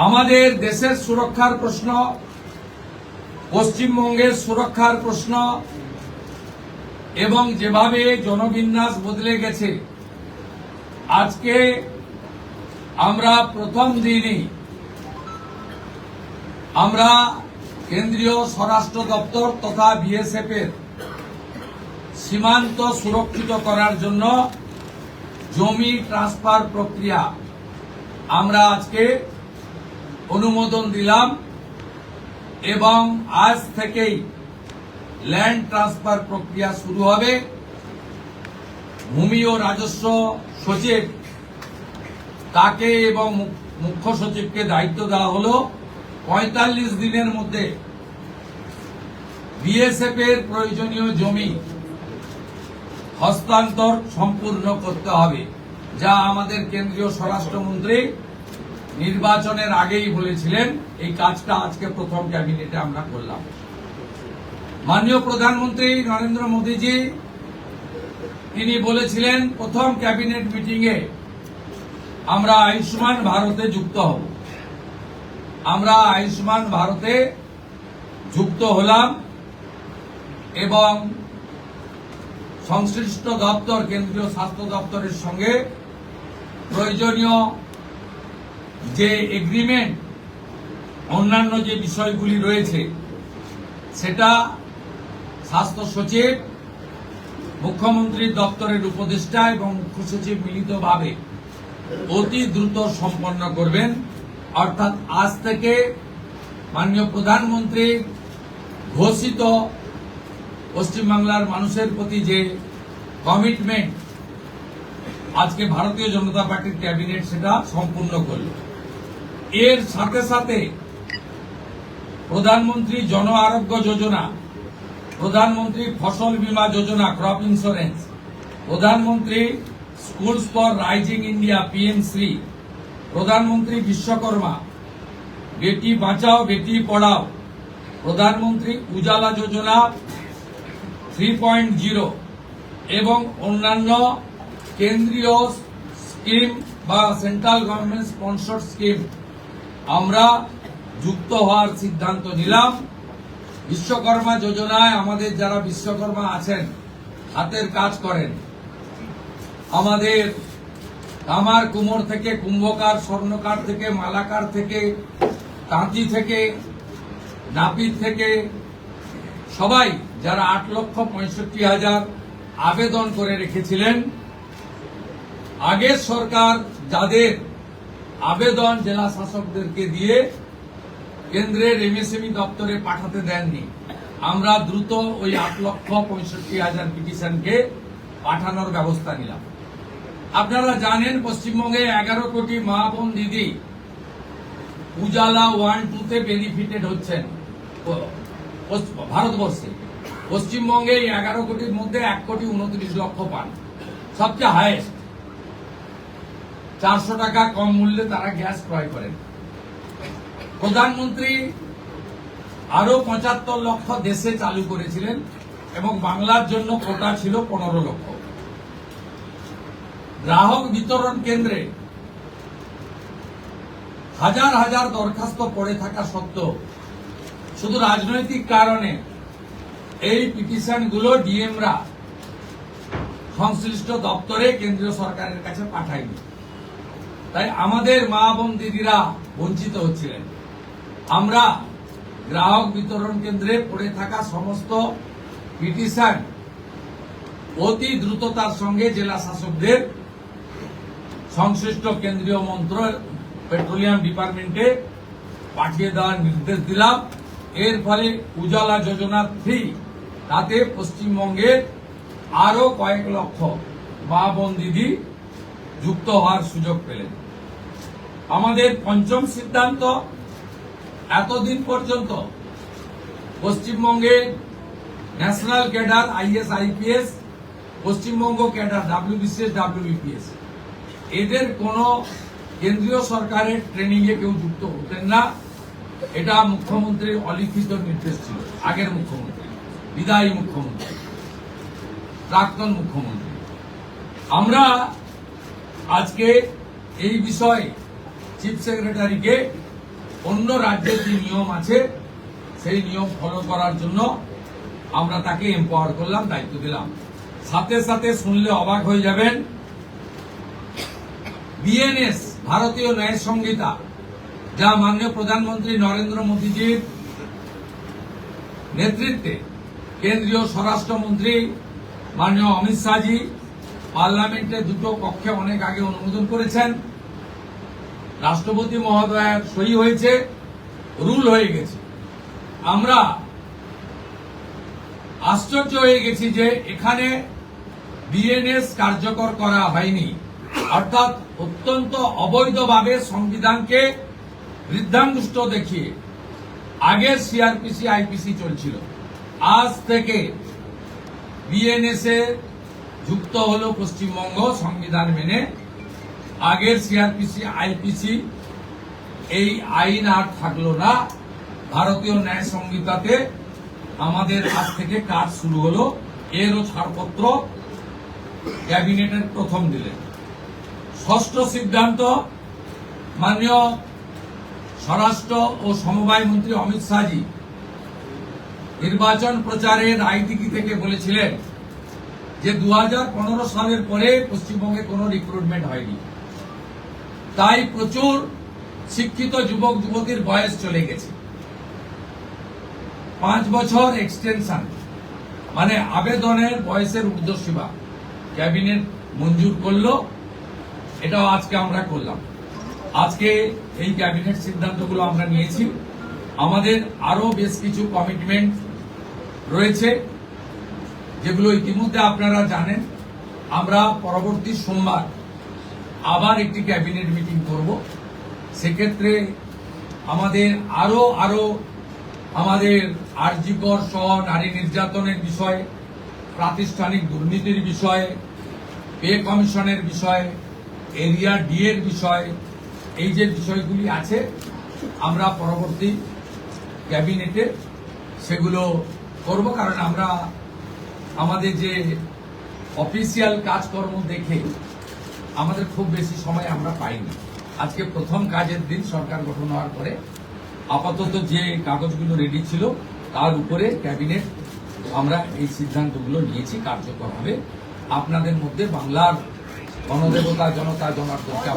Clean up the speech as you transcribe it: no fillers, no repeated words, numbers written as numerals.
আমাদের দেশের সুরক্ষার প্রশ্ন, পশ্চিমবঙ্গের সুরক্ষার প্রশ্ন এবং যেভাবে জনবিন্যাস বদলে গেছে, আজকে আমরা প্রথম দিনই আমরা কেন্দ্রীয় স্বরাষ্ট্র দপ্তর তথা বিএসএফ এর সীমান্ত সুরক্ষিত করার জন্য জমি ট্রান্সফার প্রক্রিয়া আমরা আজকে অনুমোদন দিলাম এবং আজ থেকেই ল্যান্ড ট্রান্সফার প্রক্রিয়া শুরু হবে। ভূমি ও রাজস্ব সচিব তাকে এবং মুখ্য সচিবকে দায়িত্ব দেওয়া হলো ৪৫ দিনের মধ্যে বিএসএফ এর প্রয়োজনীয় জমি হস্তান্তর সম্পূর্ণ করতে হবে, যা আমাদের কেন্দ্রীয় স্বরাষ্ট্রমন্ত্রী নির্বাচনের আগেই বলেছিলেন। এই কাজটা আজকে প্রথম ক্যাবিনেটে আমরা করলাম। মাননীয় প্রধানমন্ত্রী নরেন্দ্র মোদীজি তিনি বলেছিলেন প্রথম ক্যাবিনেট মিটিংয়ে আমরা আয়ুষ্মান ভারতে যুক্ত হব। আমরা আয়ুষ্মান ভারতে যুক্ত হলাম এবং সংশ্লিষ্ট দপ্তর কেন্দ্রীয় স্বাস্থ্য দপ্তরের সঙ্গে প্রয়োজনীয় যে এগ্রিমেন্ট অন্যান্য যে বিষয়গুলি রয়েছে সেটা স্বাস্থ্য সচিব, মুখ্যমন্ত্রীর দপ্তরের উপদেষ্টা এবং মুখ্য সচিব মিলিতভাবে অতি দ্রুত সম্পন্ন করবেন। অর্থাৎ আজ থেকে মাননীয় প্রধানমন্ত্রীর ঘোষিত পশ্চিমবাংলার মানুষের প্রতি যে কমিটমেন্ট আজকে ভারতীয় জনতা পার্টির ক্যাবিনেট সেটা সম্পূর্ণ করল। এর সাথে সাথে প্রধানমন্ত্রী জন আরোগ্য যোজনা, প্রধানমন্ত্রী ফসল বীমা যোজনা ক্রপ ইন্স্যুরেন্স, প্রধানমন্ত্রী স্কুলস ফর রাইজিং ইন্ডিয়া পিএমশ্রী, প্রধানমন্ত্রী বিশ্বকর্মা, বেটি বাঁচাও বেটি পড়াও, প্রধানমন্ত্রী উজালা যোজনা 3.0 এবং অন্যান্য কেন্দ্রীয় স্কিম বা সেন্ট্রাল গভর্নমেন্ট স্পন্সর্ড স্কিম আমরা যুক্ত হওয়ার সিদ্ধান্ত নিলাম। বিশ্বকর্মা যোজনায় আমাদের যারা বিশ্বকর্মা আছেন, হাতের কাজ করেন, আমাদের কামার কুমোর থেকে কুম্ভকার, স্বর্ণকার থেকে মালাকার থেকে তাঁতি থেকে নাপিত থেকে সবাই যারা 8,65,000 আবেদন করে রেখেছিলেন, আগের সরকার যাদের আবেদন জেলা শাসকদেরকে দিয়ে কেন্দ্রের এমএসএমই দপ্তরে পাঠাতে দেননি, আমরা দ্রুত ওই 8,65,000 পিটিশনকে পাঠানোর ব্যবস্থা নিলাম। আপনারা জানেন পশ্চিমবঙ্গে 11 কোটি মা বোন দিদি উজালা 1-2 বেনিফিটেড হচ্ছেন ভারতবর্ষে। পশ্চিমবঙ্গে 11 কোটির মধ্যে 1,29,00,000 পান, সবচেয়ে হাইয়েস্ট। 400 টাকা কম মূল্যে তারা গ্যাস ক্রয় করেন। প্রধানমন্ত্রী আরো 75 লক্ষ দেশে চালু করেছিলেন এবং বাংলার জন্য কোটা ছিল 15 লক্ষ। গ্রাহক বিতরণ কেন্দ্রে হাজার হাজার দরখাস্ত পড়ে থাকা সত্ত্বেও শুধু রাজনৈতিক কারণে এই পিটিশনগুলো ডিএমরা সংশ্লিষ্ট দপ্তরে কেন্দ্রীয় সরকারের কাছে পাঠায়নি। তাই আমাদের মা বোন দিদিরা বঞ্চিত হচ্ছিলেন। আমরা গ্রাহক বিতরণ কেন্দ্রে পড়ে থাকা সমস্ত পিটিশন অতি দ্রুততার সঙ্গে জেলা শাসকদের সংশ্লিষ্ট কেন্দ্রীয় মন্ত্রক পেট্রোলিয়াম ডিপার্টমেন্টে পাঠিয়ে দেওয়ার নির্দেশ দিলাম। এর ফলে উজালা যোজনা 3 তাতে পশ্চিমবঙ্গের আরো কয়েক লক্ষ মা বোন দিদি যুক্ত হওয়ার সুযোগ পেলেন। আমাদের পঞ্চম সিদ্ধান্ত, এতদিন পর্যন্ত পশ্চিমবঙ্গে national cadre IAS IPS, Paschimbanga cadre WBCS WBPS এদের কোন কেন্দ্রীয় সরকারের ট্রেনিং এ কেউ যুক্ত হতেন না। এটা মুখ্যমন্ত্রীর অলিখিত নির্দেশ ছিল। আগের মুখ্যমন্ত্রী, বিদায়ী মুখ্যমন্ত্রী, প্রাক্তন মুখ্যমন্ত্রী। আমরা আজকে এই বিষয়ে চিফ সেক্রেটারিকে অন্য রাজ্যের যে নিয়ম আছে সেই নিয়ম ফলো করার জন্য আমরা তাকে এম্পাওয়ার করলাম, দায়িত্ব দিলাম। সাথে সাথে শুনলে অবাক হয়ে যাবেন, বিএনএস ভারতীয় ন্যায় সংহিতা, যা মাননীয় প্রধানমন্ত্রী নরেন্দ্র মোদীজির নেতৃত্বে কেন্দ্রীয় স্বরাষ্ট্রমন্ত্রী মাননীয় অমিত শাহজি পার্লামেন্টে দুটো কক্ষে অনেক আগে অনুমোদন করেছেন, রাষ্ট্রপতি মহোদয়ের সই হয়েছে, রুল হয়ে গেছে। আমরা আশ্চর্য হয়ে গেছি যে এখানে বিএনএস কার্যকর করা হয়নি, অর্থাৎ অত্যন্ত অবৈধভাবে সংবিধানকে বৃদ্ধাঙ্গুষ্ঠ দেখিয়ে আগে সিআরপিসি আইপিসি চলছিল। আজ থেকে বিএনএস এ যুক্ত হলো পশ্চিমবঙ্গ সংবিধান মেনে। আগের সিআরপিসি আইপিসি এই আইন আর থাকলো না। ভারতীয় ন্যায় সংহিতাতে আমাদের আজ থেকে কাজ শুরু হলো। এরও ছাড়পত্র ক্যাবিনেটের প্রথম দিলেন। ষষ্ঠ সিদ্ধান্ত, মাননীয় স্বরাষ্ট্র ও সমবায় মন্ত্রী অমিত শাহজি নির্বাচন প্রচারের রায়দিঘি থেকে বলেছিলেন যে 2015 সালের পরে পশ্চিমবঙ্গে কোনো রিক্রুটমেন্ট হয়নি, তাই প্রচুর শিক্ষিত যুবক যুবতীর বয়স চলে গেছে। 5 বছর এক্সটেনশন, মানে আবেদনের বয়সের ঊর্ধ্বসীমা ক্যাবিনেট মঞ্জুর করলো। এটাও আজকে আমরা করলাম। আজকে এই ক্যাবিনেট সিদ্ধান্তগুলো আমরা নিয়েছি। আমাদের আরো বেশ কিছু কমিটমেন্ট রয়েছে, যেগুলো ইতিমধ্যে আপনারা জানেন। আমরা পরবর্তী সোমবার আবার একটি ক্যাবিনেট মিটিং করব। সেক্ষেত্রে আমাদের আরো আমাদের আরজিকর সহ নারী নির্যাতনের বিষয়ে, প্রাতিষ্ঠানিক দুর্নীতির বিষয়ে, পে কমিশনের বিষয়ে, এরিয়া ডি এর বিষয়, এই যে বিষয়গুলি আছে আমরা পরবর্তী ক্যাবিনেটে সেগুলো করব। কারণ আমরা আমাদের যে অফিসিয়াল কাজকর্ম দেখে আমাদের খুব বেশি সময় আমরা পাইনি। আজকে প্রথম কাজের দিন সরকার গঠন হওয়ার পরে আপাতত যে কাগজগুলো রেডি ছিল তার উপরে ক্যাবিনেট আমরা এই সিদ্ধান্তগুলো নিয়েছি, কার্যকর হবে। আপনাদের মধ্যে বাংলার গণদেবতা জনতা জনার্দনকে